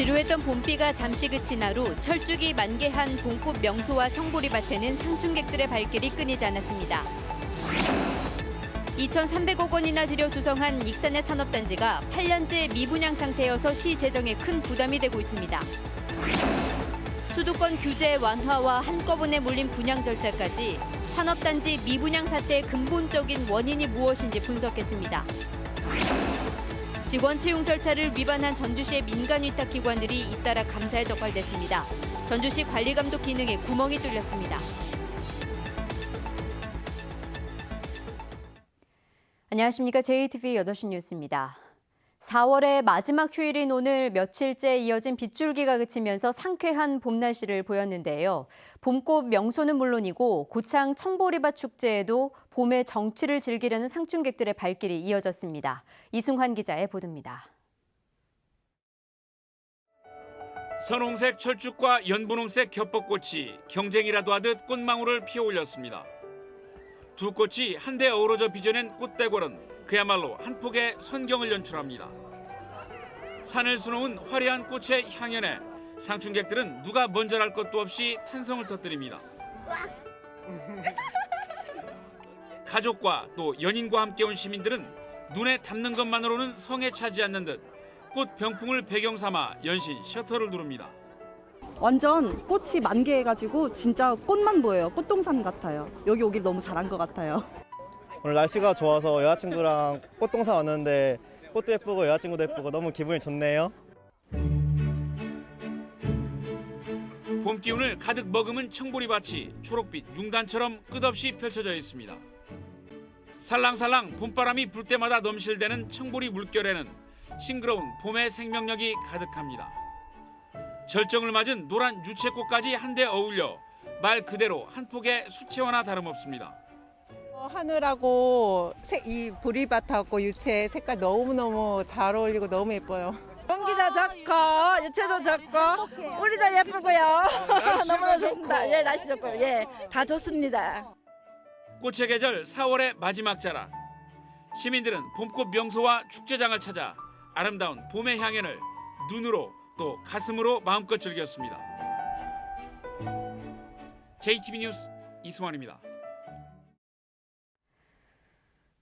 지루했던 봄비가 잠시 그친 하루 철쭉이 만개한 봄꽃 명소와 청보리밭에는 상춘객들의 발길이 끊이지 않았습니다. 2,300억 원이나 들여 조성한 익산의 산업단지가 8년째 미분양 상태여서 시 재정에 큰 부담이 되고 있습니다. 수도권 규제 완화와 한꺼번에 몰린 분양 절차까지 산업단지 미분양 사태의 근본적인 원인이 무엇인지 분석했습니다. 직원 채용 절차를 위반한 전주시의 민간위탁기관들이 잇따라 감사에 적발됐습니다. 전주시 관리감독 기능에 구멍이 뚫렸습니다. 안녕하십니까. JTV 8시 뉴스입니다. 4월의 마지막 휴일인 오늘 며칠째 이어진 빗줄기가 그치면서 상쾌한 봄 날씨를 보였는데요. 봄꽃 명소는 물론이고 고창 청보리밭 축제에도 봄의 정취를 즐기려는 상춘객들의 발길이 이어졌습니다. 이승환 기자의 보도입니다. 선홍색 철쭉과 연분홍색 겹벚꽃이 경쟁이라도 하듯 꽃망울을 피어올렸습니다. 두 꽃이 한데 어우러져 빚어낸 꽃대궐은 그야말로 한 폭의 선경을 연출합니다. 산을 수놓은 화려한 꽃의 향연에 상춘객들은 누가 먼저랄 것도 없이 탄성을 터뜨립니다. 가족과 또 연인과 함께 온 시민들은 눈에 담는 것만으로는 성에 차지 않는 듯 꽃 병풍을 배경 삼아 연신 셔터를 누릅니다. 완전 꽃이 만개해가지고 진짜 꽃만 보여요. 꽃동산 같아요. 여기 오길 너무 잘한 것 같아요. 오늘 날씨가 좋아서 여자친구랑 꽃동산 왔는데 꽃도 예쁘고 여자친구도 예쁘고 너무 기분이 좋네요. 봄 기운을 가득 머금은 청보리밭이 초록빛 융단처럼 끝없이 펼쳐져 있습니다. 살랑살랑 봄바람이 불 때마다 넘실대는 청보리 물결에는 싱그러운 봄의 생명력이 가득합니다. 절정을 맞은 노란 유채꽃까지 한데 어울려 말 그대로 한 폭의 수채화나 다름없습니다. 하늘하고 이 보리밭하고 유채 색깔 너무너무 잘 어울리고 너무 예뻐요. 공기도 좋고 유채도 좋고 우리도 예쁘고요. 너무 좋습니다. 예, 날씨 좋고요. 예, 다 좋습니다. 꽃의 계절 4월의 마지막 자락. 시민들은 봄꽃 명소와 축제장을 찾아 아름다운 봄의 향연을 눈으로 또 가슴으로 마음껏 즐겼습니다. JTB 뉴스 이승환입니다.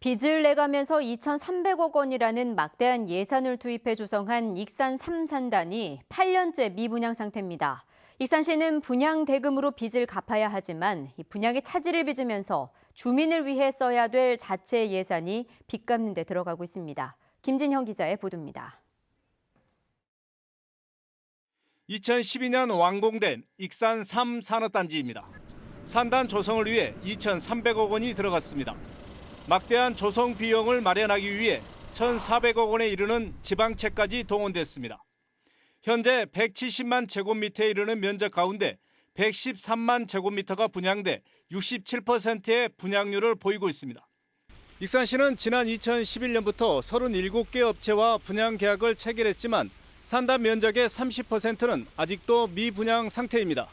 빚을 내가면서 2,300억 원이라는 막대한 예산을 투입해 조성한 익산 3산단이 8년째 미분양 상태입니다. 익산시는 분양 대금으로 빚을 갚아야 하지만 분양의 차질을 빚으면서 주민을 위해 써야 될 자체 예산이 빚 갚는 데 들어가고 있습니다. 김진형 기자의 보도입니다. 2012년 완공된 익산 3산업단지입니다. 산단 조성을 위해 2,300억 원이 들어갔습니다. 막대한 조성 비용을 마련하기 위해 1,400억 원에 이르는 지방채까지 동원됐습니다. 현재 170만 제곱미터에 이르는 면적 가운데 113만 제곱미터가 분양돼 67%의 분양률을 보이고 있습니다. 익산시는 지난 2011년부터 37개 업체와 분양 계약을 체결했지만 산단 면적의 30%는 아직도 미분양 상태입니다.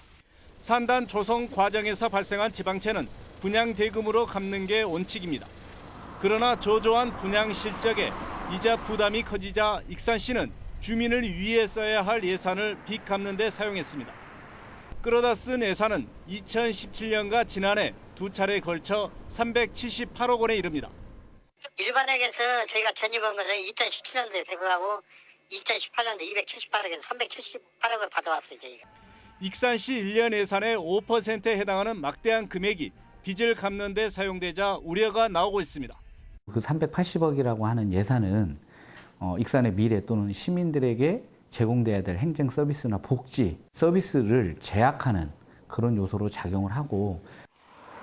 산단 조성 과정에서 발생한 지방채는 분양 대금으로 갚는 게 원칙입니다. 그러나 저조한 분양 실적에 이자 부담이 커지자 익산시는 주민을 위해 써야 할 예산을 빚 갚는 데 사용했습니다. 끌어다 쓴 예산은 2017년과 지난해 두 차례에 걸쳐 378억 원에 이릅니다. 일반액에서 저희가 전입한 것은 2017년도에 대부하고 2018년도 278억에서 378억을 받아왔어요, 저희가. 익산시 1년 예산의 5%에 해당하는 막대한 금액이 빚을 갚는 데 사용되자 우려가 나오고 있습니다. 그 380억이라고 하는 예산은 익산의 미래 또는 시민들에게 제공돼야 될 행정 서비스나 복지 서비스를 제약하는 그런 요소로 작용을 하고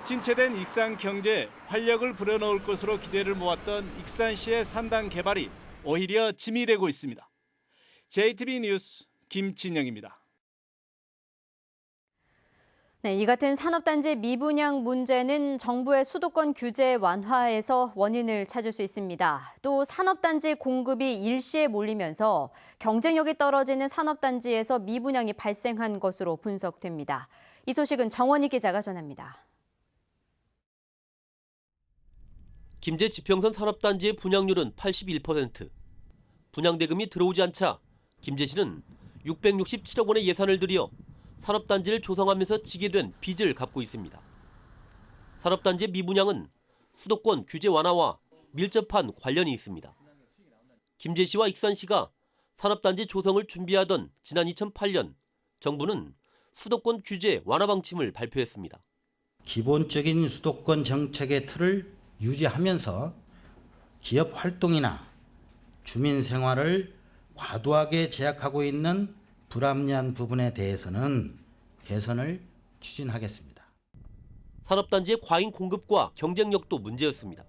침체된 익산 경제에 활력을 불어넣을 것으로 기대를 모았던 익산시의 산단 개발이 오히려 짐이 되고 있습니다. JTB 뉴스 김진영입니다. 네, 이 같은 산업단지 미분양 문제는 정부의 수도권 규제 완화에서 원인을 찾을 수 있습니다. 또 산업단지 공급이 일시에 몰리면서 경쟁력이 떨어지는 산업단지에서 미분양이 발생한 것으로 분석됩니다. 이 소식은 정원희 기자가 전합니다. 김제 지평선 산업단지의 분양률은 81%. 분양대금이 들어오지 않자 김제시는 667억 원의 예산을 들여 산업단지를 조성하면서 지게 된 빚을 갚고 있습니다. 산업단지의 미분양은 수도권 규제 완화와 밀접한 관련이 있습니다. 김제시와 익산시가 산업단지 조성을 준비하던 지난 2008년 정부는 수도권 규제 완화 방침을 발표했습니다. 기본적인 수도권 정책의 틀을 유지하면서 기업 활동이나 주민 생활을 과도하게 제약하고 있는 불합리한 부분에 대해서는 개선을 추진하겠습니다. 산업단지의 과잉 공급과 경쟁력도 문제였습니다.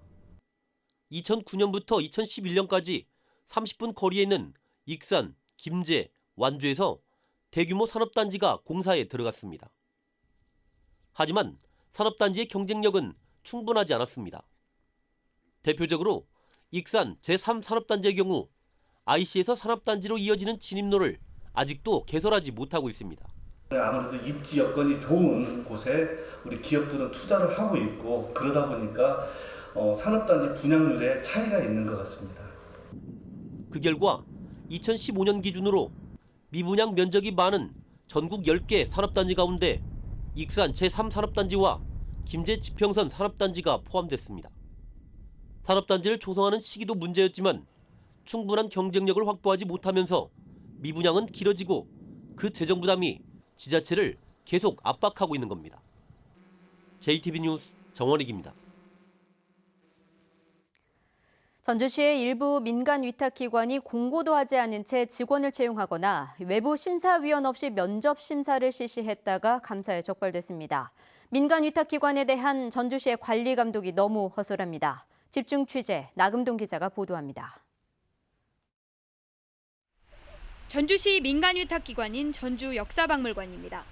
2009년부터 2011년까지 30분 거리에 있는 익산, 김제, 완주에서 대규모 산업단지가 공사에 들어갔습니다. 하지만 산업단지의 경쟁력은 충분하지 않았습니다. 대표적으로 익산 제3산업단지의 경우 IC에서 산업단지로 이어지는 진입로를 아직도 개설하지 못하고 있습니다. 아무래도 입지 여건이 좋은 곳에 우리 기업들은 투자를 하고 있고 그러다 보니까 산업단지 분양률에 차이가 있는 것 같습니다. 그 결과 2015년 기준으로 미분양 면적이 많은 전국 10개 산업단지 가운데 익산 제3산업단지와 김제 지평선 산업단지가 포함됐습니다. 산업단지를 조성하는 시기도 문제였지만 충분한 경쟁력을 확보하지 못하면서 미분양은 길어지고 그 재정 부담이 지자체를 계속 압박하고 있는 겁니다. JTB 뉴스 정원익입니다. 전주시의 일부 민간 위탁기관이 공고도 하지 않은 채 직원을 채용하거나 외부 심사위원 없이 면접 심사를 실시했다가 감사에 적발됐습니다. 민간 위탁기관에 대한 전주시의 관리 감독이 너무 허술합니다. 집중 취재 나금동 기자가 보도합니다. 전주시 민간 위탁기관인 전주 역사박물관입니다.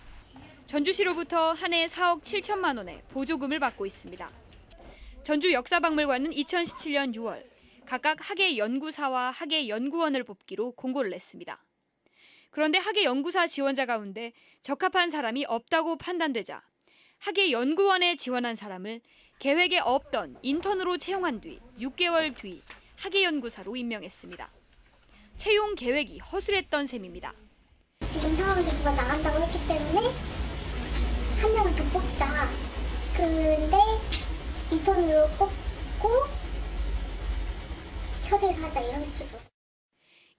전주시로부터 한 해 4억 7천만 원의 보조금을 받고 있습니다. 전주 역사박물관은 2017년 6월 각각 학예연구사와 학예연구원을 뽑기로 공고를 냈습니다. 그런데 학예연구사 지원자 가운데 적합한 사람이 없다고 판단되자 학예연구원에 지원한 사람을 계획에 없던 인턴으로 채용한 뒤 6개월 뒤 학예연구사로 임명했습니다. 채용 계획이 허술했던 셈입니다. 지금 상황에서 누가 나간다고 했기 때문에 한 명은 더 뽑자. 근데 인턴으로 뽑고 처리를 하자 이런 식으로.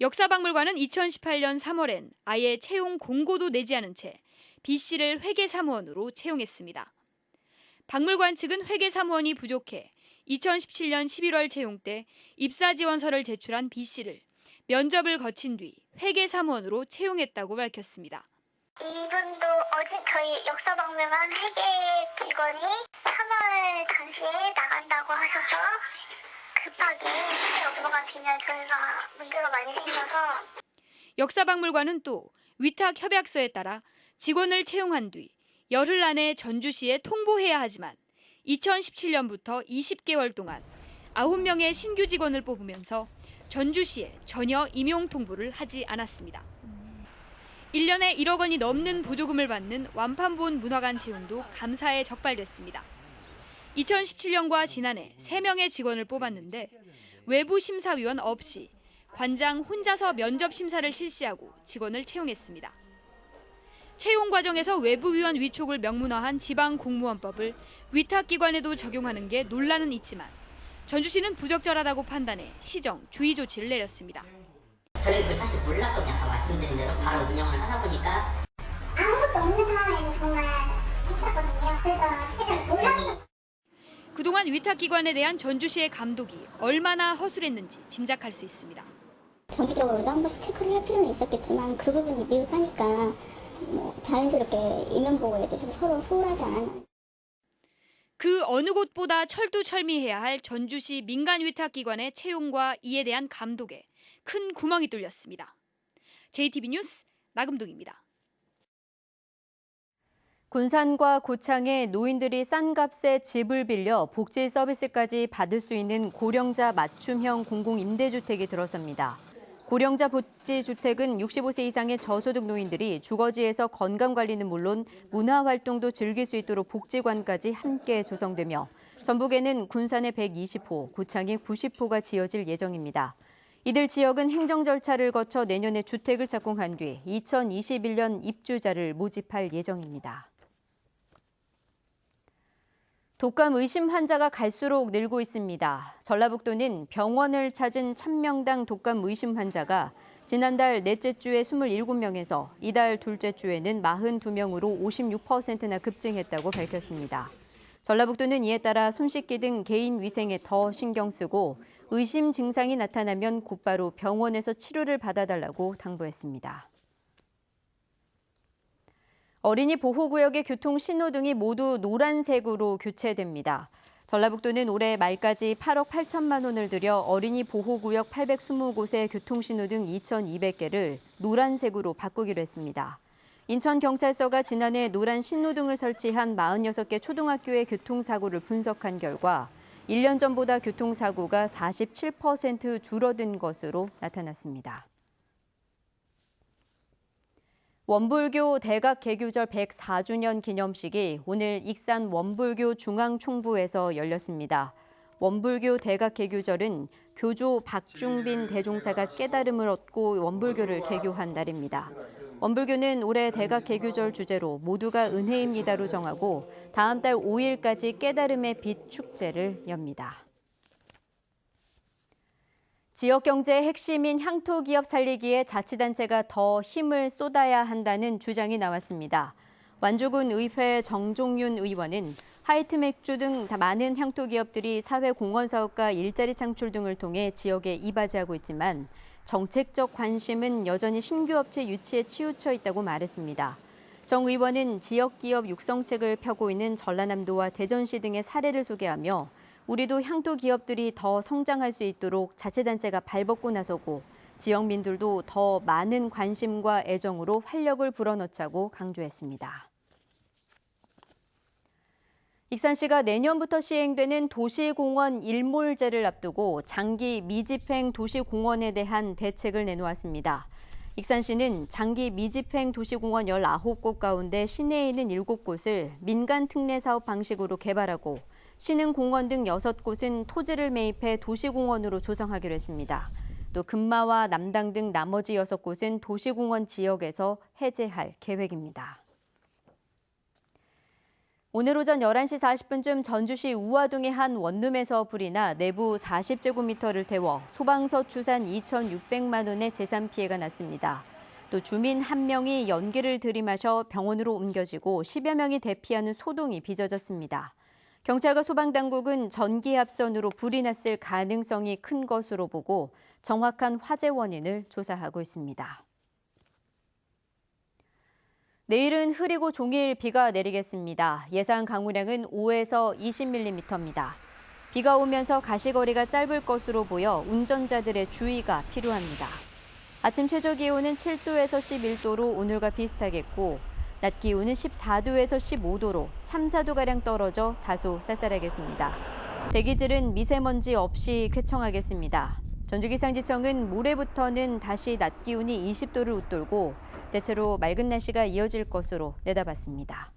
역사박물관은 2018년 3월엔 아예 채용 공고도 내지 않은 채 B씨를 회계사무원으로 채용했습니다. 박물관 측은 회계사무원이 부족해 2017년 11월 채용 때 입사지원서를 제출한 B씨를 면접을 거친 뒤 회계사무원으로 채용했다고 밝혔습니다. 이분도 어제 저희 역사박물관 회계직원이 3월 당시에 나간다고 하셔서 급하게 업무가 되면 저희가 문제가 많이 생겨서. 역사박물관은 또 위탁 협약서에 따라 직원을 채용한 뒤 열흘 안에 전주시에 통보해야 하지만 2017년부터 20개월 동안 9명의 신규 직원을 뽑으면서 전주시에 전혀 임용 통보를 하지 않았습니다. 1년에 1억 원이 넘는 보조금을 받는 완판본 문화관 채용도 감사에 적발됐습니다. 2017년과 지난해 3명의 직원을 뽑았는데 외부 심사위원 없이 관장 혼자서 면접 심사를 실시하고 직원을 채용했습니다. 채용 과정에서 외부위원 위촉을 명문화한 지방공무원법을 위탁기관에도 적용하는 게 논란은 있지만 전주시는 부적절하다고 판단해 시정 주의 조치를 내렸습니다. 저희도 사실 몰랐거든요. 아까 말씀드린 대로 바로 운영을 하다 보니까 아무것도 없는 상황에서 정말 있었거든요. 그래서 실은 몰랐어요. 그동안 위탁기관에 대한 전주시의 감독이 얼마나 허술했는지 짐작할 수 있습니다. 정기적으로도 한 번씩 체크를 할 필요는 있었겠지만 그 부분이 미흡하니까 자연스럽게 임용보고에 대해서 서로 소홀하지 않았나. 그 어느 곳보다 철두철미해야 할 전주시 민간 위탁기관의 채용과 이에 대한 감독에 큰 구멍이 뚫렸습니다. JTB 뉴스 나금동입니다. 군산과 고창에 노인들이 싼 값에 집을 빌려 복지 서비스까지 받을 수 있는 고령자 맞춤형 공공임대주택이 들어섭니다. 고령자 복지주택은 65세 이상의 저소득 노인들이 주거지에서 건강관리는 물론 문화활동도 즐길 수 있도록 복지관까지 함께 조성되며 전북에는 군산에 120호, 고창에 90호가 지어질 예정입니다. 이들 지역은 행정 절차를 거쳐 내년에 주택을 착공한 뒤 2021년 입주자를 모집할 예정입니다. 독감 의심 환자가 갈수록 늘고 있습니다. 전라북도는 병원을 찾은 1000명당 독감 의심 환자가 지난달 넷째 주에 27명에서 이달 둘째 주에는 42명으로 56%나 급증했다고 밝혔습니다. 전라북도는 이에 따라 손 씻기 등 개인 위생에 더 신경 쓰고 의심 증상이 나타나면 곧바로 병원에서 치료를 받아달라고 당부했습니다. 어린이 보호구역의 교통 신호등이 모두 노란색으로 교체됩니다. 전라북도는 올해 말까지 8억 8천만 원을 들여 어린이 보호구역 820곳의 교통신호등 2,200개를 노란색으로 바꾸기로 했습니다. 인천경찰서가 지난해 노란 신호등을 설치한 46개 초등학교의 교통사고를 분석한 결과 1년 전보다 교통사고가 47% 줄어든 것으로 나타났습니다. 원불교 대각 개교절 104주년 기념식이 오늘 익산 원불교 중앙총부에서 열렸습니다. 원불교 대각 개교절은 교조 박중빈 대종사가 깨달음을 얻고 원불교를 개교한 날입니다. 원불교는 올해 대각 개교절 주제로 모두가 은혜입니다로 정하고 다음 달 5일까지 깨달음의 빛 축제를 엽니다. 지역 경제의 핵심인 향토 기업 살리기에 자치단체가 더 힘을 쏟아야 한다는 주장이 나왔습니다. 완주군 의회 정종윤 의원은 하이트 맥주 등 많은 향토 기업들이 사회 공헌 사업과 일자리 창출 등을 통해 지역에 이바지하고 있지만 정책적 관심은 여전히 신규 업체 유치에 치우쳐 있다고 말했습니다. 정 의원은 지역 기업 육성책을 펴고 있는 전라남도와 대전시 등의 사례를 소개하며 우리도 향토 기업들이 더 성장할 수 있도록 자치단체가 발벗고 나서고 지역민들도 더 많은 관심과 애정으로 활력을 불어넣자고 강조했습니다. 익산시가 내년부터 시행되는 도시공원 일몰제를 앞두고 장기 미집행 도시공원에 대한 대책을 내놓았습니다. 익산시는 장기 미집행 도시공원 19곳 가운데 시내에 있는 7곳을 민간 특례 사업 방식으로 개발하고 시는 공원 등 6곳은 토지를 매입해 도시공원으로 조성하기로 했습니다. 또 금마와 남당 등 나머지 6곳은 도시공원 지역에서 해제할 계획입니다. 오늘 오전 11시 40분쯤 전주시 우화동의 한 원룸에서 불이 나 내부 40제곱미터를 태워 소방서 추산 2,600만 원의 재산 피해가 났습니다. 또 주민 1명이 연기를 들이마셔 병원으로 옮겨지고 10여 명이 대피하는 소동이 빚어졌습니다. 경찰과 소방당국은 전기합선으로 불이 났을 가능성이 큰 것으로 보고 정확한 화재 원인을 조사하고 있습니다. 내일은 흐리고 종일 비가 내리겠습니다. 예상 강우량은 5에서 20mm입니다. 비가 오면서 가시거리가 짧을 것으로 보여 운전자들의 주의가 필요합니다. 아침 최저기온은 7도에서 11도로 오늘과 비슷하겠고 낮 기온은 14도에서 15도로 3, 4도가량 떨어져 다소 쌀쌀하겠습니다. 대기질은 미세먼지 없이 쾌청하겠습니다. 전주기상지청은 모레부터는 다시 낮 기온이 20도를 웃돌고 대체로 맑은 날씨가 이어질 것으로 내다봤습니다.